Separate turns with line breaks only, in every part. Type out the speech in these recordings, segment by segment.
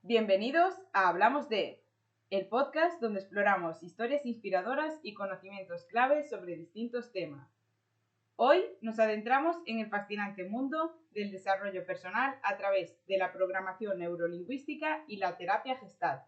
Bienvenidos a Hablamos de, el podcast donde exploramos historias inspiradoras y conocimientos claves sobre distintos temas. Hoy nos adentramos en el fascinante mundo del desarrollo personal a través de la programación neurolingüística y la terapia Gestalt.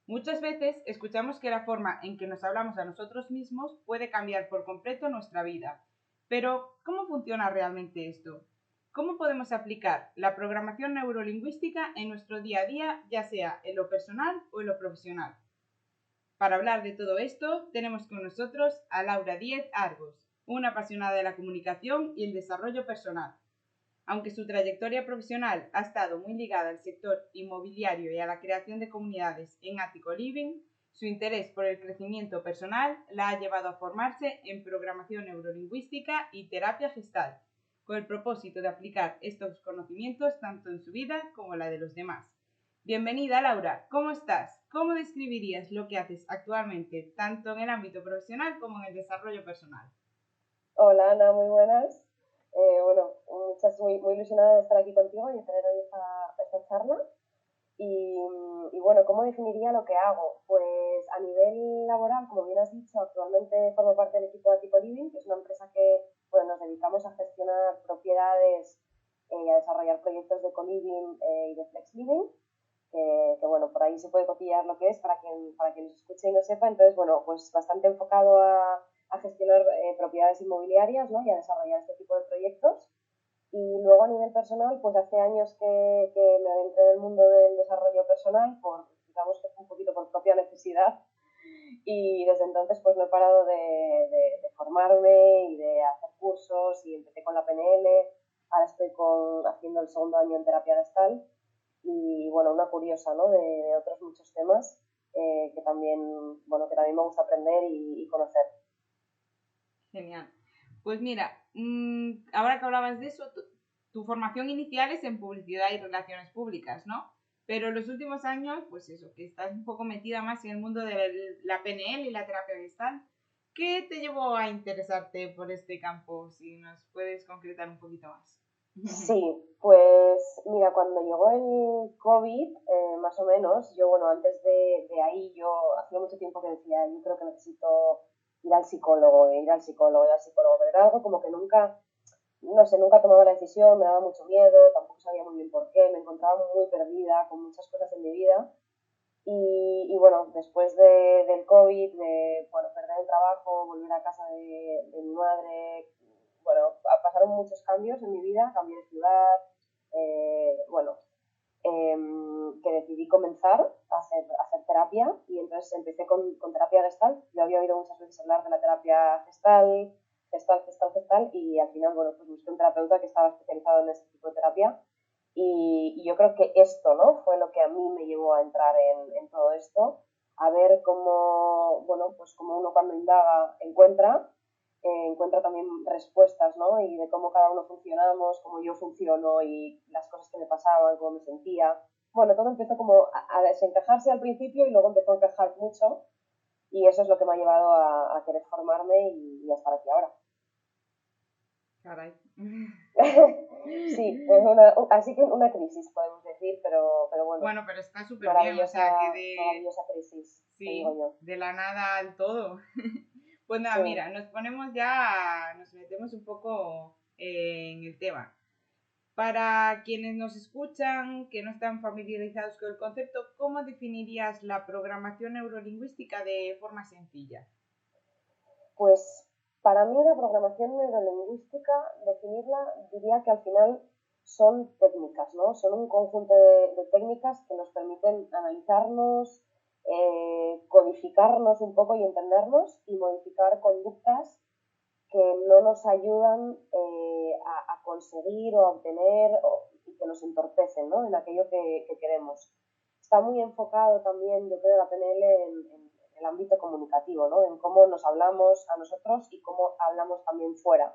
Muchas veces escuchamos que la forma en que nos hablamos a nosotros mismos puede cambiar por completo nuestra vida. Pero, ¿cómo funciona realmente esto? ¿Cómo podemos aplicar la programación neurolingüística en nuestro día a día, ya sea en lo personal o en lo profesional? Para hablar de todo esto, tenemos con nosotros a Laura Díez Argos, una apasionada de la comunicación y el desarrollo personal. Aunque su trayectoria profesional ha estado muy ligada al sector inmobiliario y a la creación de comunidades en Ático Living, su interés por el crecimiento personal la ha llevado a formarse en programación neurolingüística y terapia Gestalt, con el propósito de aplicar estos conocimientos tanto en su vida como en la de los demás. Bienvenida, Laura, ¿cómo estás? ¿Cómo describirías lo que haces actualmente, tanto en el ámbito profesional como en el desarrollo personal?
Hola Ana, muy buenas. Muy ilusionada de estar aquí contigo y de tener hoy esta charla. Y bueno, ¿cómo definiría lo que hago? Pues a nivel laboral, como bien has dicho, actualmente formo parte del equipo de Atico Living, que es una empresa que nos dedicamos a gestionar propiedades y a desarrollar proyectos de co-living y de flex living, que por ahí se puede cotillar lo que es para quien nos escuche y no sepa. Entonces, pues bastante enfocado a gestionar propiedades inmobiliarias, ¿no? Y a desarrollar este tipo de proyectos. Y luego a nivel personal, pues hace años que me adentré en el mundo del desarrollo personal, digamos que fue un poquito por propia necesidad, y desde entonces pues no he parado de formarme y de hacer cursos, y empecé con la PNL, ahora estoy haciendo el segundo año en terapia Gestalt, y bueno, una curiosa, ¿no? De otros muchos temas que también me gusta aprender y conocer.
Genial. Pues mira, ahora que hablabas de eso, tu formación inicial es en publicidad y relaciones públicas, ¿no? Pero en los últimos años, pues eso, que estás un poco metida más en el mundo de la PNL y la terapia gestal. ¿Qué te llevó a interesarte por este campo? Si nos puedes concretar un poquito más.
Sí, pues mira, cuando llegó el COVID, más o menos, antes de ahí, yo hacía mucho tiempo que decía, yo creo que necesito ir al psicólogo, ir al psicólogo, ir al psicólogo, pero era algo como que nunca, no sé, nunca tomaba la decisión, me daba mucho miedo, tampoco sabía muy bien por qué, me encontraba muy perdida con muchas cosas en mi vida. Y bueno, después del COVID, perder el trabajo, volver a casa de mi madre, pasaron muchos cambios en mi vida, cambié de ciudad, que decidí comenzar a hacer terapia, y entonces empecé con terapia Gestalt. Yo había oído muchas veces hablar de la terapia Gestalt, y al final, pues busqué un terapeuta que estaba especializado en este tipo de terapia. Y yo creo que esto, ¿no? Fue lo que a mí me llevó a entrar en todo esto, a ver cómo, pues como uno cuando indaga encuentra también respuestas, ¿no? Y de cómo cada uno funcionamos, cómo yo funciono y las cosas que me pasaban, cómo me sentía. Bueno, todo empezó como a desencajarse al principio y luego empezó a encajar mucho, y eso es lo que me ha llevado a querer formarme y a estar aquí ahora.
Caray.
Sí, así que una crisis podemos decir, pero bueno,
Bueno, pero está súper bien, o sea, que
maravillosa crisis, te digo
sí,
yo.
de la nada al todo. Pues nada,
Sí,
mira, nos metemos un poco en el tema. Para quienes nos escuchan, que no están familiarizados con el concepto, ¿cómo definirías la programación neurolingüística de forma sencilla?
pues para mí la programación neurolingüística, definirla, diría que al final son técnicas, ¿no? Son un conjunto de técnicas que nos permiten analizarnos, codificarnos un poco y entendernos, y modificar conductas que no nos ayudan a conseguir o a obtener, y que nos entorpecen, ¿no? En aquello que queremos. Está muy enfocado también, yo creo, la PNL en el ámbito comunicativo, ¿no? En cómo nos hablamos a nosotros y cómo hablamos también fuera.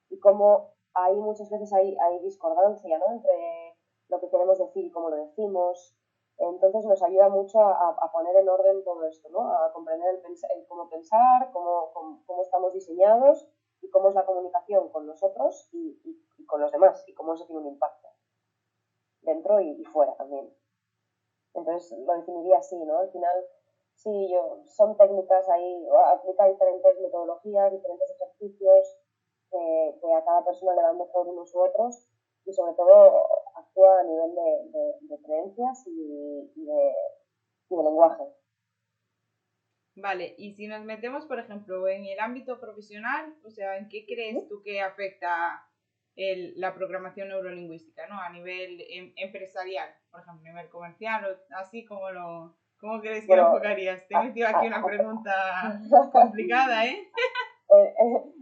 Y cómo hay muchas veces hay discordancia, ¿no? Entre lo que queremos decir y cómo lo decimos. Entonces nos ayuda mucho a poner en orden todo esto, ¿no? A comprender el cómo pensar, cómo estamos diseñados, y cómo es la comunicación con nosotros y con los demás, y cómo eso tiene un impacto dentro y fuera también. Entonces lo definiría así, ¿no? Al final, sí, son técnicas ahí, aplica diferentes metodologías, diferentes ejercicios que a cada persona le van mejor unos u otros y sobre todo actúa a nivel de creencias y de lenguaje.
Vale, y si nos metemos, por ejemplo, en el ámbito profesional, o sea, ¿en qué crees tú que afecta la programación neurolingüística, ¿no? A nivel empresarial, por ejemplo, a nivel comercial, o así como ¿cómo crees que lo
Bueno,
enfocarías? Te he metido aquí una pregunta complicada, ¿eh?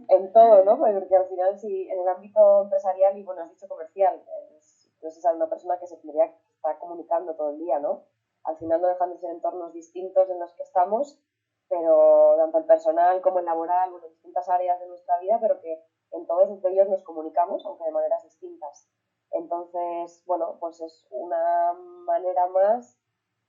en todo, ¿no? Porque al final, si en el ámbito empresarial, y bueno, has dicho comercial, entonces es una persona que se tendría que estar comunicando todo el día, ¿no? Al final no dejan de ser entornos distintos en los que estamos, pero tanto el personal como el laboral, bueno, en distintas áreas de nuestra vida, pero que en todos ellos nos comunicamos, aunque de maneras distintas. Entonces, bueno, pues es una manera más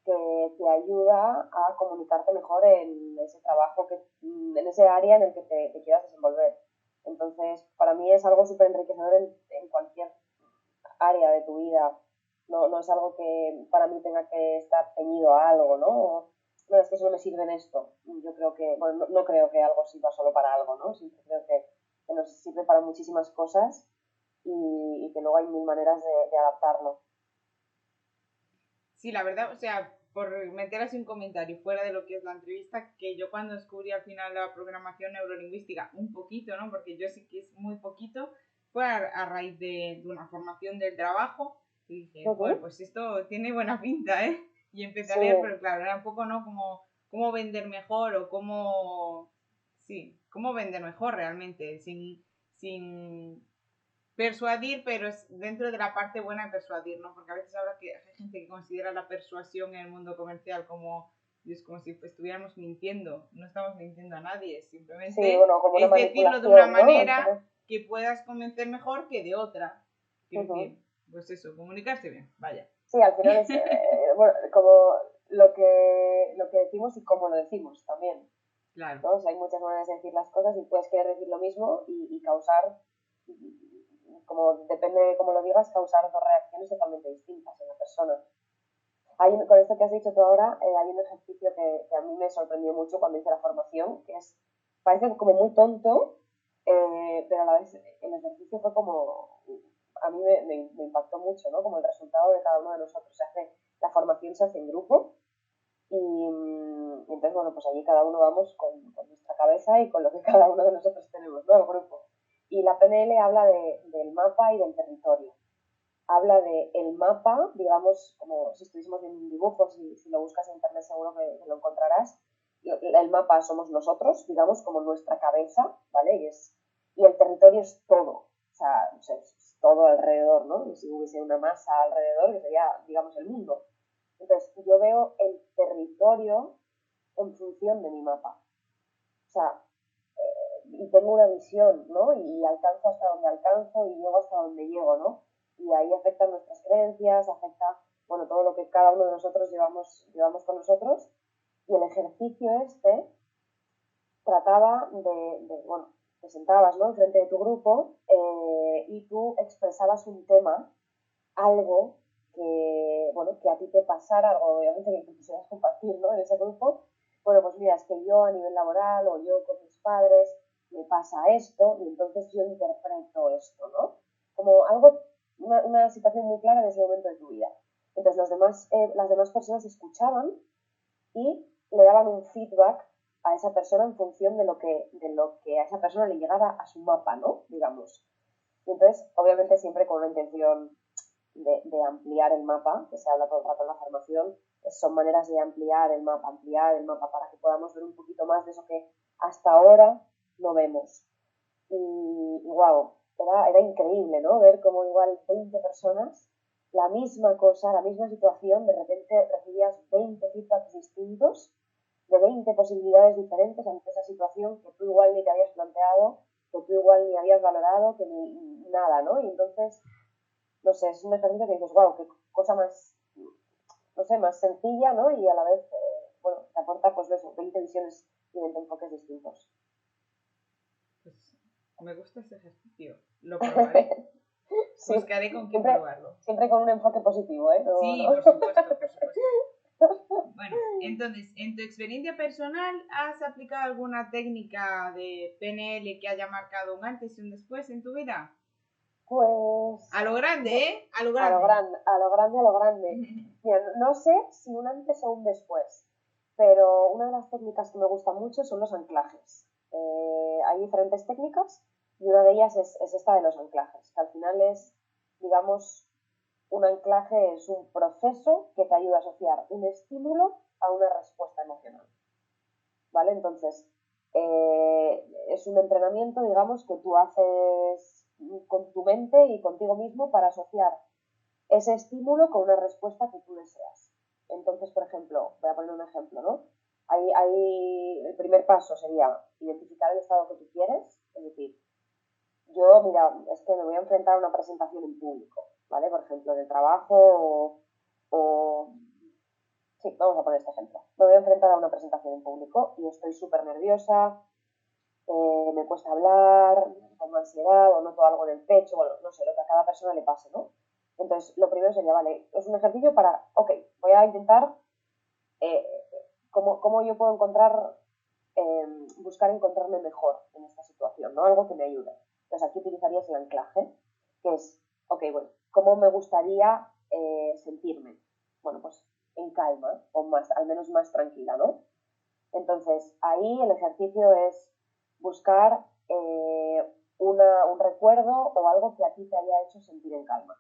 que te ayuda a comunicarte mejor en ese trabajo, en ese área en el que te quieras desenvolver. Entonces, para mí es algo súper enriquecedor en cualquier área de tu vida. No es algo que para mí tenga que estar ceñido a algo, ¿no? No, es que eso no me sirve en esto. Yo creo que, bueno, no creo que algo sirva solo para algo, ¿no? Siempre creo que nos sirve para muchísimas cosas y que luego hay mil maneras de adaptarlo.
Sí, la verdad, o sea, por meter así un comentario fuera de lo que es la entrevista, que yo cuando descubrí al final la programación neurolingüística, un poquito, ¿no? Porque yo sí que es muy poquito, fue a raíz de una formación del trabajo y dije, joder, pues esto tiene buena pinta, ¿eh? Y empecé a
Sí,
leer, pero claro, era un poco, ¿no? Como cómo vender mejor o sí, cómo vender mejor realmente, sin persuadir, pero es dentro de la parte buena de persuadir, ¿no? Porque a veces ahora que hay gente que considera la persuasión en el mundo comercial es como si estuviéramos mintiendo. No estamos mintiendo a nadie,
sí,
simplemente
bueno, como una
es decirlo de una
manipulación, ¿no? Al
manera
final.
que puedas convencer mejor que de otra. Quiero
Uh-huh.
decir, pues eso, comunicarse bien, vaya.
Sí, al final es bueno, como lo que decimos y cómo lo decimos también,
Claro.
¿no? O sea, hay muchas maneras de decir las cosas y puedes querer decir lo mismo y causar, como depende de cómo lo digas, causar dos reacciones totalmente distintas en la persona. Con esto que has dicho tú ahora, hay un ejercicio que a mí me sorprendió mucho cuando hice la formación, que parece como muy tonto, pero a la vez el ejercicio fue como, a mí me impactó mucho, ¿no? Como el resultado de cada uno de nosotros. La formación se hace en grupo y entonces, bueno, pues allí cada uno vamos con nuestra cabeza y con lo que cada uno de nosotros tenemos, ¿no? El grupo. Y la PNL habla del mapa y del territorio. Habla de el mapa, digamos, como si estuviésemos en un dibujo, si lo buscas en internet seguro que lo encontrarás. El mapa somos nosotros, digamos, como nuestra cabeza, ¿vale? Y el territorio es todo, o sea, es todo alrededor, ¿no? Si hubiese una masa alrededor, que sería, digamos, el mundo. Entonces, yo veo el territorio en función de mi mapa. O sea, y tengo una visión, ¿no? Y alcanzo hasta donde alcanzo y llego hasta donde llego, ¿no? Y ahí afectan nuestras creencias, afecta, bueno, todo lo que cada uno de nosotros llevamos con nosotros. Y el ejercicio trataba bueno, te sentabas, ¿no? Enfrente de tu grupo y tú expresabas un tema, algo bueno, que a ti te pasara, algo obviamente que quisieras compartir, ¿no? En ese grupo. Bueno, pues mira, es que yo a nivel laboral o yo con mis padres me pasa esto y entonces yo interpreto esto, ¿no? Como algo, una situación muy clara en ese momento de tu vida. Entonces las demás personas escuchaban y le daban un feedback a esa persona en función de lo que a esa persona le llegaba a su mapa, ¿no? Digamos. Y entonces, obviamente siempre con una intención de ampliar el mapa, que se habla todo el rato en la formación, son maneras de ampliar el mapa para que podamos ver un poquito más de eso que hasta ahora no vemos. Y wow, era increíble, ¿no? Ver cómo igual 20 personas, la misma cosa, la misma situación, de repente recibías 20 feedbacks distintos, de 20 posibilidades diferentes ante esa situación que tú igual ni te habías planteado, que tú igual ni habías valorado, que ni nada, ¿no? Y entonces, no sé, es un ejercicio que dices, wow, qué cosa más, no sé, más sencilla, ¿no? Y a la vez, bueno, te aporta pues eso, 20 visiones y 20 enfoques distintos.
Pues me gusta ese ejercicio. Lo probaré.
Sí,
Buscaré con quién
siempre,
probarlo.
siempre con un enfoque positivo, ¿eh? No,
Sí,
no.
por supuesto, por supuesto. Entonces, en tu experiencia personal, ¿has aplicado alguna técnica de PNL que haya marcado un antes y un después en tu vida?
Pues...
A lo grande, ¿eh? A lo
A lo
grande.
grande, a lo grande, a lo grande. Mira, no sé si un antes o un después, pero una de las técnicas que me gusta mucho son los anclajes. Hay diferentes técnicas y una de ellas es esta de los anclajes, que al final es, digamos, un anclaje es un proceso que te ayuda a asociar un estímulo a una respuesta emocional. ¿Vale? Entonces, es un entrenamiento, digamos, que tú haces con tu mente y contigo mismo para asociar ese estímulo con una respuesta que tú deseas. Entonces, por ejemplo, voy a poner un ejemplo, ¿no? El primer paso sería identificar el estado que tú quieres, es decir, yo, mira, es que me voy a enfrentar a una presentación en público, ¿vale? Por ejemplo, en el trabajo o sí, vamos a poner este ejemplo. Me voy a enfrentar a una presentación en público y estoy súper nerviosa, me cuesta hablar, tengo ansiedad o noto algo en el pecho, bueno, no sé, lo que a cada persona le pase, ¿no? Entonces, lo primero sería, vale, es un ejercicio para, ok, voy a intentar eh, cómo yo puedo buscar encontrarme mejor en esta situación, ¿no? Algo que me ayude. Entonces, aquí utilizarías el anclaje, que es, ok, bueno, ¿cómo me gustaría sentirme? Bueno, pues en calma, o más, al menos más tranquila, ¿no? Entonces, ahí el ejercicio es buscar un recuerdo o algo que a ti te haya hecho sentir en calma,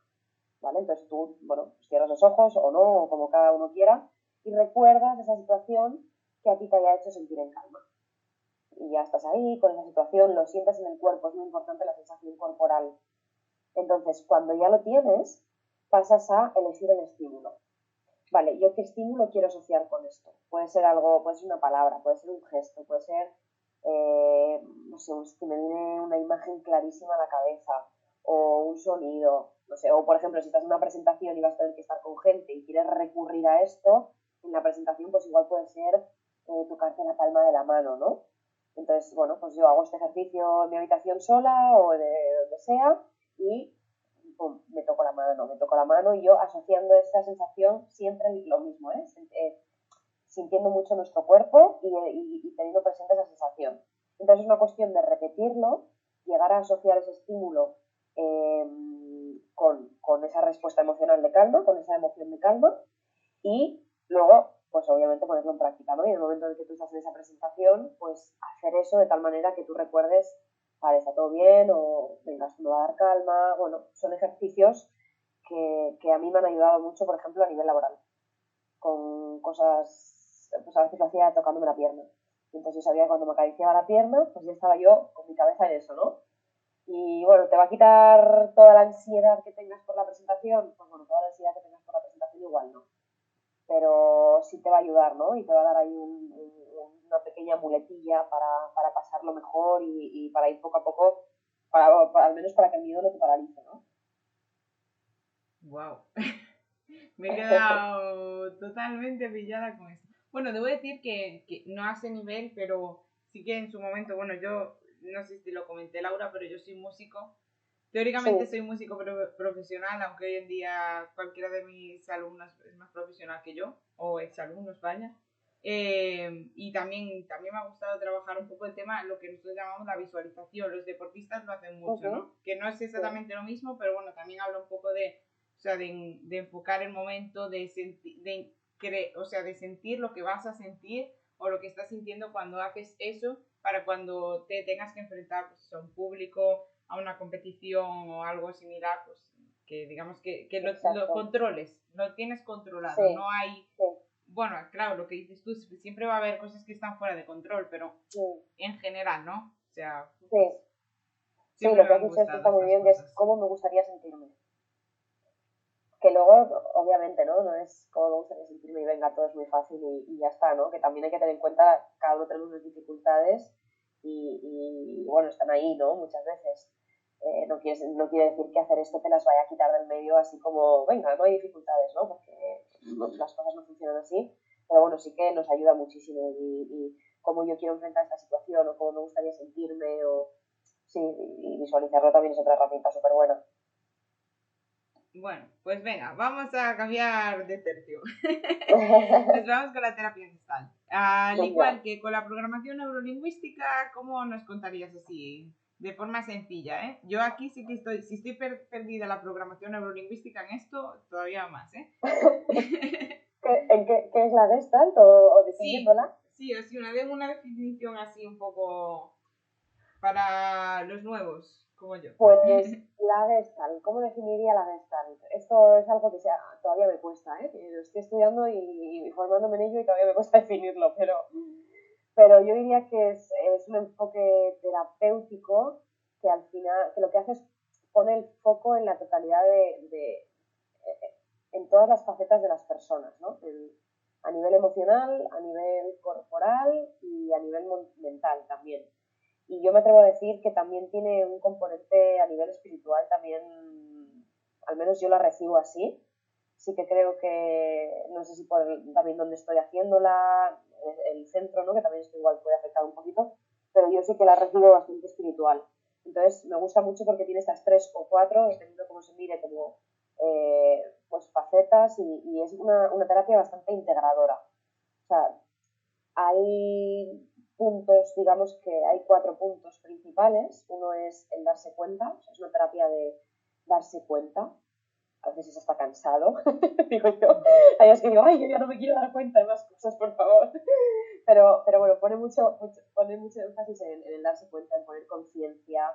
¿vale? Entonces tú, bueno, pues cierras los ojos o no, o como cada uno quiera, y recuerdas esa situación que a ti te haya hecho sentir en calma. Y ya estás ahí con esa situación, lo sientes en el cuerpo, es muy importante la sensación corporal. Entonces, cuando ya lo tienes, pasas a elegir el estímulo. Vale, ¿yo qué estímulo quiero asociar con esto? Puede ser algo, puede ser una palabra, puede ser un gesto, puede ser, no sé, que me viene una imagen clarísima a la cabeza, o un sonido, no sé, o por ejemplo, si estás en una presentación y vas a tener que estar con gente y quieres recurrir a esto, en la presentación pues igual puede ser tocarte la palma de la mano, ¿no? Entonces, bueno, pues yo hago este ejercicio en mi habitación sola o de donde sea y pum, me toco la mano y yo asociando esta sensación siempre lo mismo, sintiendo mucho nuestro cuerpo y teniendo presente esa sensación. Entonces es una cuestión de repetirlo, llegar a asociar ese estímulo eh, con esa respuesta emocional de calma, con esa emoción de calma y luego, pues obviamente ponerlo en práctica, ¿no? Y en el momento en que tú estás en esa presentación, pues hacer eso de tal manera que tú recuerdes, vale, está todo bien, o venga, esto me va a dar calma. Bueno, son ejercicios que a mí me han ayudado mucho, por ejemplo, a nivel laboral, con cosas, pues a veces lo hacía tocándome la pierna. Y entonces yo sabía que cuando me acariciaba la pierna, pues ya estaba yo con mi cabeza en eso, ¿no? Y bueno, ¿te va a quitar toda la ansiedad que tengas por la presentación? Pues bueno, toda la ansiedad que tengas por la presentación igual no, pero sí te va a ayudar, ¿no? Y te va a dar ahí una pequeña muletilla para pasarlo mejor y para ir poco a poco, al menos para que el miedo no te paralice, ¿no?
Wow. Me he quedado totalmente pillada con eso. Bueno, debo decir que no a ese nivel, pero sí que en su momento, bueno, yo no sé si lo comenté Laura, pero yo soy músico.
Sí,
Teóricamente soy músico profesional, aunque hoy en día cualquiera de mis alumnos es más profesional que yo, o exalumnos, vaya. Y también me ha gustado trabajar un poco el tema, lo que nosotros llamamos la visualización. Los deportistas lo hacen mucho, ¿no? Que no es
sí,
exactamente lo mismo, pero bueno, también habla un poco de, o sea, de enfocar el momento, o sea, de sentir lo que vas a sentir o lo que estás sintiendo cuando haces eso, para cuando te tengas que enfrentar pues, a un público, a una competición o algo similar, pues que digamos que lo
exacto.
controles, lo tienes controlado,
Sí,
no hay,
sí,
bueno, claro, lo que dices tú, siempre va a haber cosas que están fuera de control, pero
mm,
en general, ¿no? O sea,
sí,
pues
sí,
siempre
lo
me
que has
han
dicho esto
gustado
está muy
estas
bien, que es
cosas.
cómo me gustaría sentirme. Que luego, obviamente, ¿no? No es cómo me gustaría sentirme y venga, todo es muy fácil y ya está, ¿no? Que también hay que tener en cuenta, cada uno tenemos unas dificultades bueno, están ahí, ¿no? Muchas veces. No quiere decir que hacer esto te las vaya a quitar del medio así como, venga, no hay dificultades, ¿no? Porque las cosas no funcionan así, pero bueno, sí que nos ayuda muchísimo y cómo yo quiero enfrentar esta situación o cómo me gustaría sentirme sí, y visualizarlo también es otra herramienta súper buena.
Bueno, pues venga, vamos a cambiar de tercio. Nos vamos con la terapia gestal. Al igual que con la programación neurolingüística, ¿cómo nos contarías así? De forma sencilla, ¿eh? Yo aquí sí que estoy, si estoy perdida en la programación neurolingüística en esto, todavía más, ¿eh?
¿Qué es la Gestalt o definiéndola?
Sí, o sea, una definición así un poco para los nuevos, como yo.
Pues la Gestalt, ¿cómo definiría la Gestalt? Esto es algo que todavía me cuesta, ¿eh? Que lo estoy estudiando y formándome en ello y todavía me cuesta definirlo, pero yo diría que es un enfoque terapéutico que al final, que lo que hace es poner el foco en la totalidad en todas las facetas de las personas, ¿no? A nivel emocional, a nivel corporal y a nivel mental también. Y yo me atrevo a decir que también tiene un componente a nivel espiritual, también, al menos yo la recibo así. Sí que creo que, no sé si por también donde estoy haciéndola, el centro, ¿no? Que también esto igual puede afectar un poquito, pero yo sí que la recibo bastante espiritual. Entonces me gusta mucho porque tiene estas 3 o 4, dependiendo cómo se mire, como pues facetas y es una terapia bastante integradora. O sea, hay puntos, digamos que hay 4 puntos principales. Uno es el darse cuenta, o sea, es una terapia de darse cuenta. A veces es hasta cansado, digo yo. Hay veces que digo, ay, yo ya no me quiero dar cuenta de más cosas, por favor. Pero bueno, pone mucho énfasis en el darse cuenta, en poner conciencia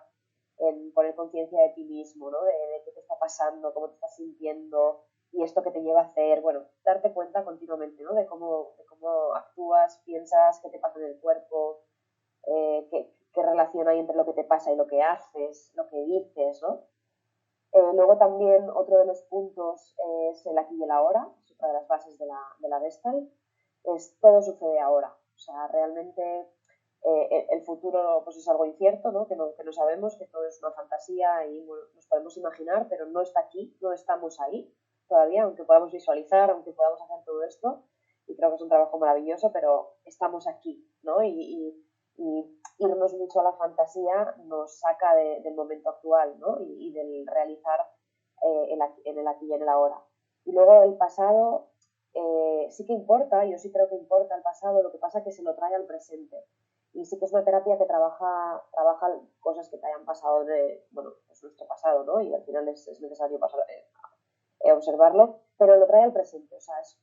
de ti mismo, ¿no? De qué te está pasando, cómo te estás sintiendo y esto que te lleva a hacer, bueno, darte cuenta continuamente, ¿no? De cómo actúas, piensas, qué te pasa en el cuerpo, qué relación hay entre lo que te pasa y lo que haces, lo que dices, ¿no? Luego también otro de los puntos es el aquí y el ahora, es otra de las bases de la Gestalt, es todo sucede ahora. O sea, realmente el futuro pues es algo incierto, ¿no? Que no sabemos, que todo es una fantasía y bueno, nos podemos imaginar, pero no está aquí, no estamos ahí todavía, aunque podamos visualizar, aunque podamos hacer todo esto, y creo que es un trabajo maravilloso, pero estamos aquí, ¿no? Y irnos mucho a la fantasía nos saca del momento actual, ¿no? Y del realizar en el aquí y en el ahora. Y luego el pasado sí que importa, yo sí creo que importa el pasado, lo que pasa es que se lo trae al presente. Y sí que es una terapia que trabaja cosas que te hayan pasado bueno, es nuestro pasado, ¿no? Y al final es necesario observarlo, pero lo trae al presente, o sea, es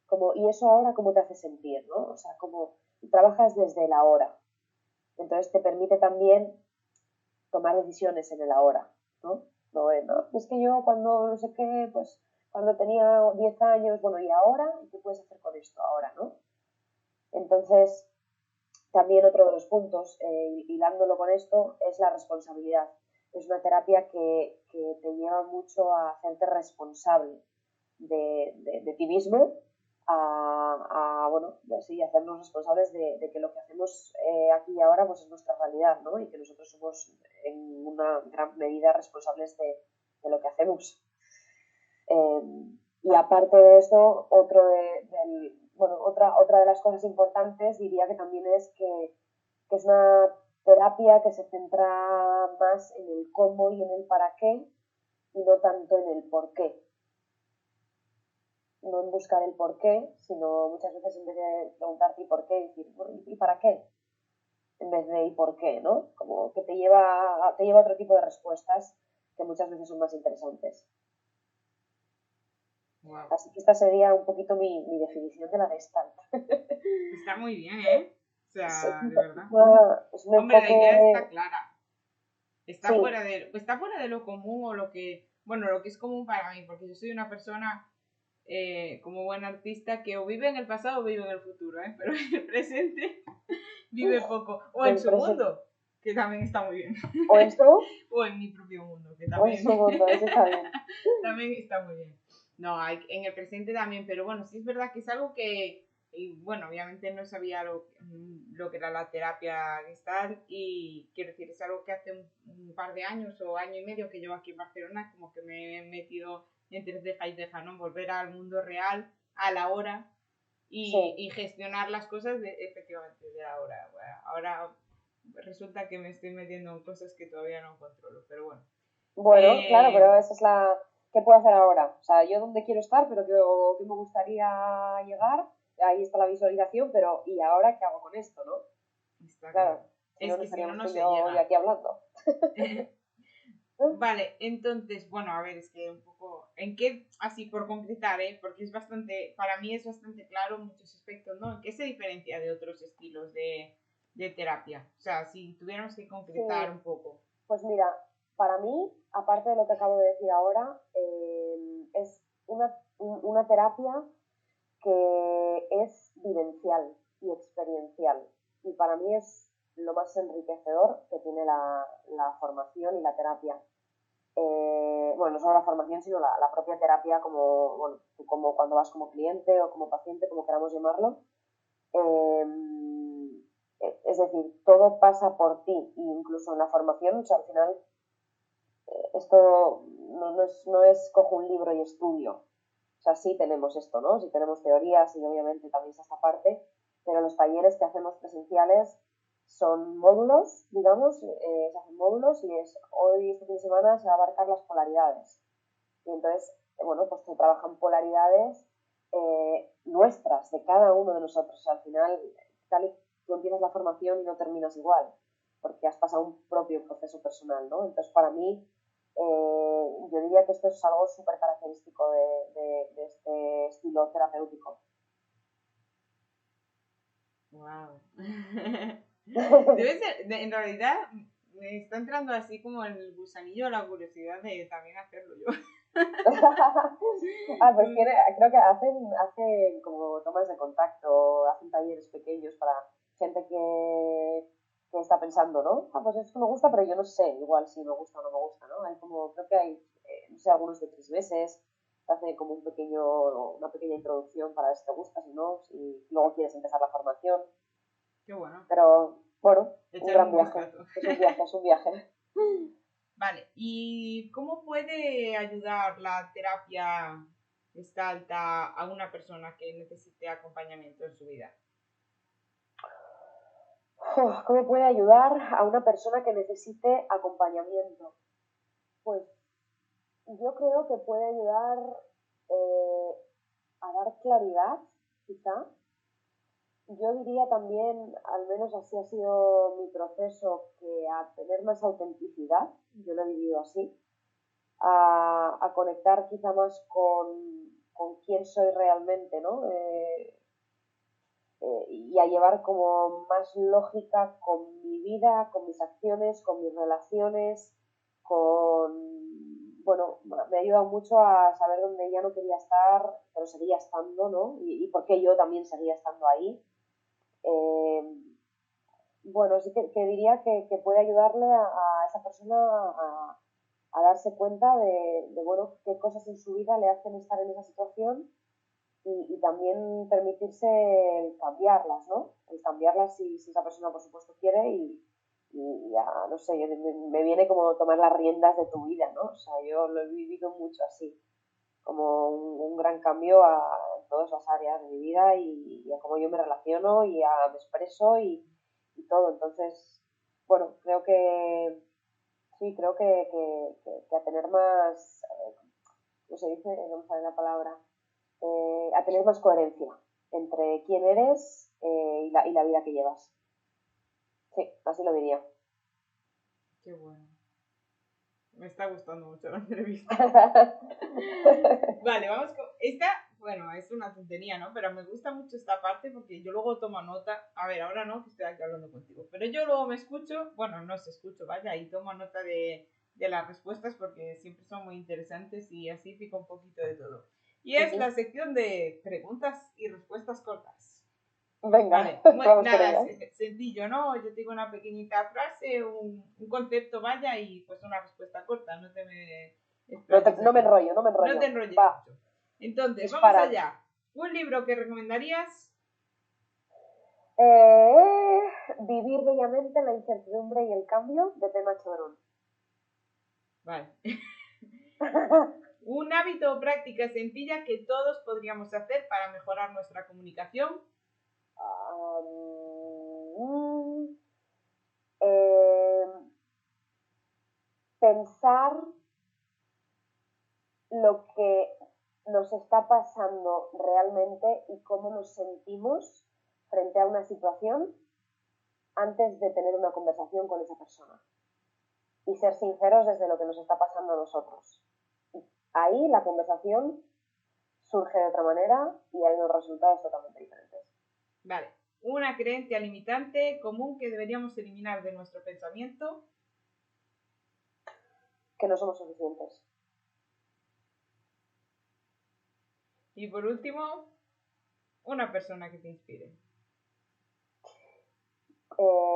como, ¿y eso ahora cómo te hace sentir, no? O sea, como trabajas desde el ahora, entonces te permite también tomar decisiones en el ahora, ¿no? No, es que yo cuando no sé qué, pues cuando tenía 10 años, bueno, ¿y ahora? ¿Y qué puedes hacer con esto ahora, no? Entonces, también otro de los puntos, hilándolo con esto, es la responsabilidad. Es una terapia que te lleva mucho a hacerte responsable de ti mismo, bueno, sí, hacernos responsables de que lo que hacemos aquí y ahora pues es nuestra realidad, ¿no? Y que nosotros somos en una gran medida responsables de lo que hacemos. Eh, y aparte de eso, otra de las cosas importantes diría que también es que es una terapia que se centra más en el cómo y en el para qué y no tanto en el por qué. No en buscar el por qué, sino muchas veces en vez de preguntarte ¿y por qué? Decir ¿y para qué? En vez de ¿y por qué? ¿No? Como que te lleva a otro tipo de respuestas que muchas veces son más interesantes.
Wow.
Así que esta sería un poquito mi definición de la Gestalt.
Está muy bien, ¿eh? O sea, de verdad.
Es un
Hombre, la idea está
enfoque...
clara.
Sí,
Está fuera de lo común o lo que, bueno, lo que es común para mí, porque yo soy una persona como buen artista que o vive en el pasado o vive en el futuro, ¿eh? Pero en el presente vive poco. O en
el
su
presente.
mundo, que también está muy bien.
O en su,
O en mi propio mundo, que
o en
también,
su mundo, eso está bien.
también está muy bien. No, en el presente también, pero bueno, sí es verdad que es algo que, y bueno, obviamente no sabía lo que era la terapia gestal y quiero decir, es algo que hace un par de años o año y medio que llevo aquí en Barcelona, como que me he metido entre ceja y ceja, ¿no? Volver al mundo real, a la hora
Sí.
y gestionar las cosas efectivamente de la hora. Bueno, ahora resulta que me estoy metiendo en cosas que todavía no controlo, pero bueno.
Bueno, claro, pero esa es ¿qué puedo hacer ahora? O sea, yo dónde quiero estar, pero qué me gustaría llegar, ahí está la visualización, pero ¿y ahora qué hago con esto, no?
Está
Claro,
claro.
si no,
Es
no
que si no,
estaríamos
no
tú y
se
yo hoy
llega.
aquí hablando.
Vale, entonces, bueno, a ver, es que un poco, ¿en qué, así por concretar, porque es bastante, para mí es bastante claro en muchos aspectos, ¿no? ¿En qué se diferencia de otros estilos de terapia? O sea, si tuviéramos que
Sí,
concretar un poco.
pues mira, para mí, aparte de lo que acabo de decir ahora, es una terapia que es vivencial y experiencial. Y para mí es lo más enriquecedor que tiene la formación y la terapia. Bueno, no solo la formación, sino la propia terapia como, bueno, como cuando vas como cliente o como paciente, como queramos llamarlo. Eh, es decir, todo pasa por ti, e incluso en la formación, o sea, al final esto no es cojo un libro y estudio. O sea, sí tenemos esto, ¿no? Sí tenemos teorías y obviamente también es esta parte, pero los talleres que hacemos presenciales son módulos, digamos, se hacen módulos y es hoy, este fin de semana, se va a abarcar las polaridades. Y entonces, bueno, pues se trabajan polaridades nuestras, de cada uno de nosotros. O sea, al final, tal y tú empiezas la formación y no terminas igual, porque has pasado un propio proceso personal, ¿no? Entonces, para mí, yo diría que esto es algo súper característico de este estilo terapéutico.
Wow. Debe ser, en realidad, me está entrando así como el gusanillo, la curiosidad de también hacerlo yo.
Pues creo que hacen como tomas de contacto, hacen talleres pequeños para gente que está pensando, ¿no? Pues esto me gusta, pero yo no sé igual si me gusta o no me gusta, ¿no? Hay como, creo que hay, no sé, algunos de 3 meses, te hace como una pequeña introducción para ver si te gusta, si no, si luego quieres empezar la formación.
Qué bueno.
Pero, bueno, un
Echarle
gran
un
viaje.
vistazo.
Es un viaje, es un viaje.
Vale, ¿y cómo puede ayudar la terapia Gestalt a una persona que necesite acompañamiento en su vida?
¿Cómo puede ayudar a una persona que necesite acompañamiento? Pues yo creo que puede ayudar eh, a dar claridad, quizá. Yo diría también, al menos así ha sido mi proceso, que a tener más autenticidad, yo lo he vivido así, a conectar quizá más con quién soy realmente, ¿no? Y a llevar como más lógica con mi vida, con mis acciones, con mis relaciones, bueno, me ha ayudado mucho a saber dónde ya no quería estar, pero seguía estando, ¿no? Y por qué yo también seguía estando ahí. Eh, bueno, sí que diría que puede ayudarle a esa persona a darse cuenta bueno, qué cosas en su vida le hacen estar en esa situación y también permitirse el cambiarlas, ¿no? El cambiarlas si esa persona, por supuesto, quiere y ya, no sé, me viene como tomar las riendas de tu vida, ¿no? O sea, yo lo he vivido mucho así, como un gran cambio en todas las áreas de mi vida y a cómo yo me relaciono y me expreso y todo. Entonces, bueno, creo que sí, creo que a tener más, ¿cómo se dice? No me sale la palabra, a tener más coherencia entre quién eres y la vida que llevas. Sí, así lo diría.
Qué bueno. Me está gustando mucho la entrevista. Vale, vamos con esta. Bueno, es una tontería, ¿no? Pero me gusta mucho esta parte porque yo luego tomo nota. A ver, ahora no, que estoy aquí hablando contigo. Pero yo luego me escucho, bueno, no se escucho, vaya, y tomo nota de las respuestas porque siempre son muy interesantes y así pico un poquito de todo. Y es la sección de preguntas y respuestas cortas.
Venga,
Vale,
vamos con
nada,
ellas.
sencillo, ¿no? Yo te digo una pequeñita frase, un concepto, vaya, y pues una respuesta corta, no te me explayes
No me
aquí.
enrollo, no me
No te
enrollo.
enrolles
Va,
mucho. Entonces, vamos
dispara.
allá. ¿Un libro que recomendarías?
Vivir bellamente la incertidumbre y el cambio de Pema Chodron.
Vale. Un hábito o práctica sencilla que todos podríamos hacer para mejorar nuestra comunicación.
Eh, pensar lo que nos está pasando realmente y cómo nos sentimos frente a una situación antes de tener una conversación con esa persona. Y ser sinceros desde lo que nos está pasando a nosotros. Ahí la conversación surge de otra manera y hay unos resultados totalmente diferentes.
Vale. Una creencia limitante común que deberíamos eliminar de nuestro pensamiento.
Que no somos suficientes.
Y por último, una persona que te inspire.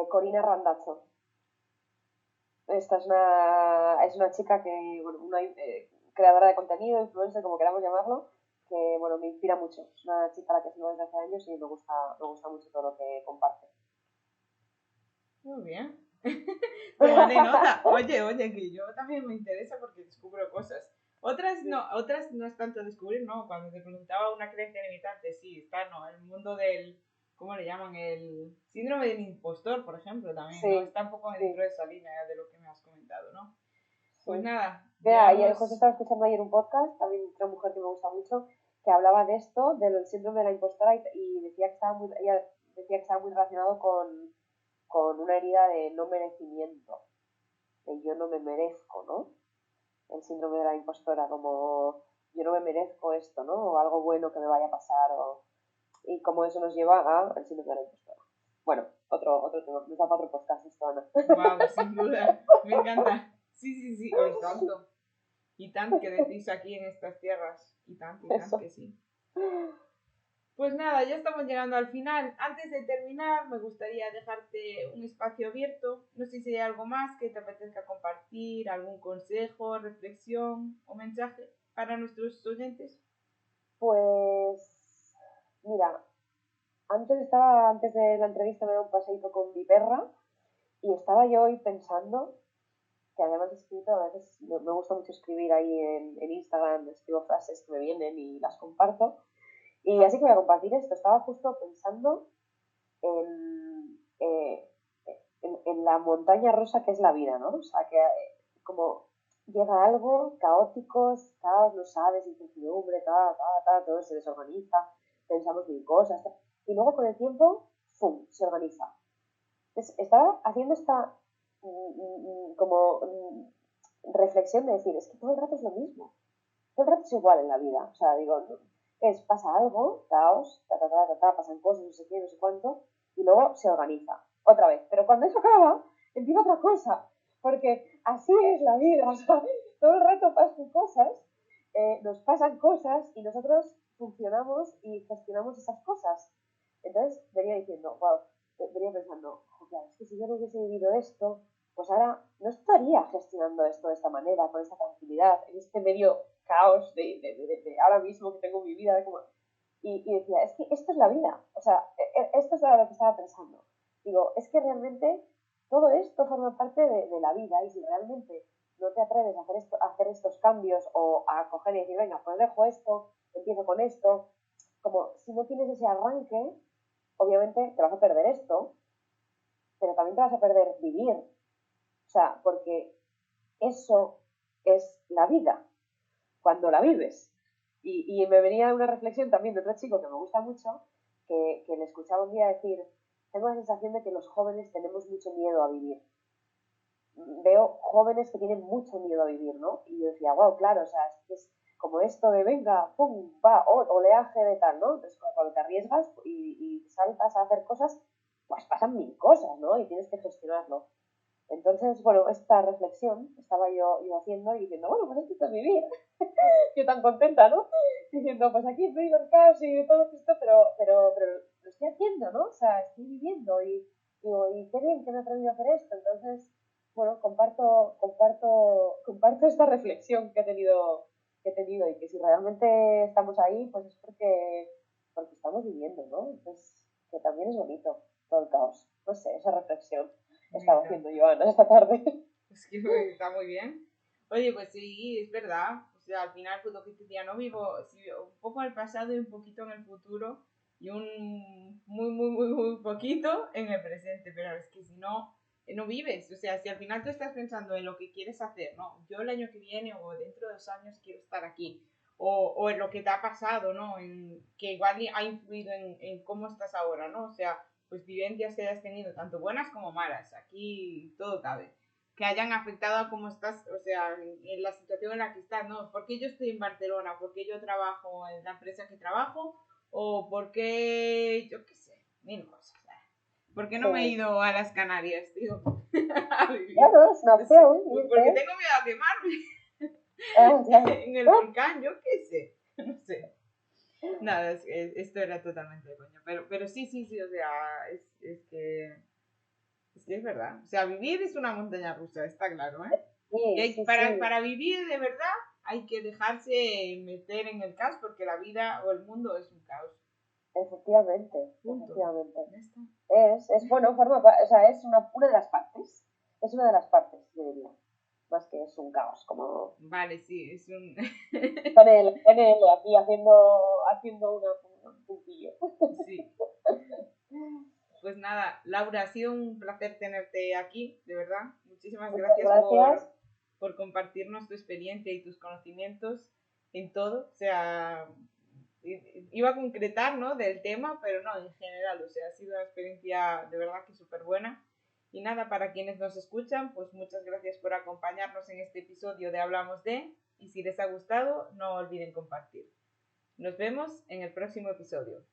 Corina Randazzo. Esta es una chica que, bueno, una creadora de contenido, influencer, como queramos llamarlo, que, bueno, me inspira mucho. Es una chica a la que sigo desde hace años y me gusta mucho todo lo que comparte.
Muy bien. Tomaré nota. Oye, que yo también me interesa porque descubro cosas. Otras no es tanto descubrir, ¿no? Cuando te preguntaba una creencia limitante, sí, está, ¿no? El mundo del, ¿cómo le llaman? El síndrome del impostor, por ejemplo, también, ¿no?
Sí,
Está un poco
sí,
dentro de esa línea de lo que me has comentado, ¿no? Pues
sí.
nada,
Mira, ayer justo
llegamos...
estaba escuchando ayer un podcast, también otra mujer que me gusta mucho, que hablaba de esto, del síndrome de la impostora y decía que ella decía que estaba muy relacionado con una herida de no merecimiento, de yo no me merezco, ¿no? El síndrome de la impostora, como yo no me merezco esto, ¿no? O algo bueno que me vaya a pasar, y como eso nos lleva al síndrome de la impostora. Bueno, otro tema, nos da para otro podcast esto, Ana.
Wow, sin duda, me encanta. Sí, hoy tanto. Y tanto que decís aquí en estas tierras. Y tanto
Eso.
que sí. Pues nada, ya estamos llegando al final. Antes de terminar, me gustaría dejarte un espacio abierto. No sé si hay algo más que te apetezca compartir, algún consejo, reflexión o mensaje para nuestros oyentes.
Pues, mira, antes de la entrevista me daba un paseíto con mi perra y estaba yo hoy pensando que además he escrito, a veces me gusta mucho escribir ahí en Instagram, escribo frases que me vienen y las comparto. Y así que voy a compartir esto. Estaba justo pensando en la montaña rusa que es la vida, ¿no? O sea, que como llega algo caótico, caos, no sabes, incertidumbre, todo se desorganiza, pensamos mil cosas, y luego con el tiempo, ¡fum!, se organiza. Entonces, estaba haciendo esta como reflexión de decir, es que todo el rato es lo mismo, todo el rato es igual en la vida. O sea, digo, pasa algo, caos, pasan cosas, no sé qué, no sé cuánto, y luego se organiza otra vez. Pero cuando eso acaba, empieza otra cosa, porque así es la vida. O sea, todo el rato pasan cosas, nos pasan cosas y nosotros funcionamos y gestionamos esas cosas. Entonces venía diciendo, wow, venía pensando, claro, es que si yo no hubiese vivido esto, pues ahora no estaría gestionando esto de esta manera, con esta tranquilidad, en este medio caos de ahora mismo que tengo en mi vida. Y decía, es que esto es la vida. O sea, esto es lo que estaba pensando. Digo, es que realmente todo esto forma parte de la vida y si realmente no te atreves a hacer estos cambios o a coger y decir, venga, pues dejo esto, empiezo con esto, como si no tienes ese arranque, obviamente te vas a perder esto, pero también te vas a perder vivir. O sea, porque eso es la vida, cuando la vives. Y me venía una reflexión también de otro chico que me gusta mucho, que le escuchaba un día decir, tengo la sensación de que los jóvenes tenemos mucho miedo a vivir. Veo jóvenes que tienen mucho miedo a vivir, ¿no? Y yo decía, wow, claro, o sea, es como esto de venga, pum, va, oleaje de tal, ¿no? Entonces cuando te arriesgas y saltas a hacer cosas, pues pasan mil cosas, ¿no? Y tienes que gestionarlo. Entonces, bueno, esta reflexión estaba yo haciendo y diciendo, bueno, pues esto es vivir. Yo tan contenta, ¿no? Diciendo, pues aquí estoy en el caos y todo esto, pero lo estoy haciendo, ¿no? O sea, estoy viviendo y digo, y qué bien que me he atrevido a hacer esto. Entonces, bueno, comparto esta reflexión que he tenido y que si realmente estamos ahí, pues es porque estamos viviendo, ¿no? Entonces, que también es bonito todo el caos. No sé, esa reflexión
Me
estaba haciendo
encanta.
yo, Ana, esta tarde.
Es que está muy bien. Oye, pues sí, es verdad. O sea, al final, pues lo que te decía, no vivo sí, un poco en el pasado y un poquito en el futuro y un muy poquito en el presente. Pero es que si no, no vives. O sea, si al final tú estás pensando en lo que quieres hacer, ¿no? Yo el año que viene o dentro de 2 años quiero estar aquí. O en lo que te ha pasado, ¿no? Que igual ha influido en cómo estás ahora, ¿no? O sea, pues vivencias que hayas tenido, tanto buenas como malas. Aquí todo cabe. Que hayan afectado a cómo estás, o sea, en la situación en la que estás, ¿no? ¿Por qué yo estoy en Barcelona? ¿Por qué yo trabajo en la empresa que trabajo? ¿O por qué, yo qué sé, mil cosas? ¿Por qué no me he
Sí.
ido a las Canarias, tío? A vivir.
Bueno, es una
Sí,
opción,
porque
irte.
tengo miedo a quemarme
Ya.
en el volcán, yo qué sé. No sé. Nada, esto era totalmente de coña. Pero sí, sí, sí, o sea, es que es verdad. O sea, vivir es una montaña rusa, está claro, ¿eh? Y
Sí, sí, sí.
para vivir de verdad hay que dejarse meter en el caos porque la vida o el mundo es un caos.
Efectivamente,
Punto.
efectivamente.
Ya está.
Es bueno, o sea, es una de las partes. Es una de las partes, yo diría. Más que es un caos, como
Vale, sí, es un...
PNL aquí haciendo un puntillo.
Sí. Pues nada, Laura, ha sido un placer tenerte aquí, de verdad. Muchísimas
Muchas
gracias
gracias.
por compartirnos tu experiencia y tus conocimientos en todo. O sea, iba a concretar, ¿no? Del tema, pero no, en general. O sea, ha sido una experiencia de verdad que súper buena. Y nada, para quienes nos escuchan, pues muchas gracias por acompañarnos en este episodio de Hablamos de. Y si les ha gustado, no olviden compartir. Nos vemos en el próximo episodio.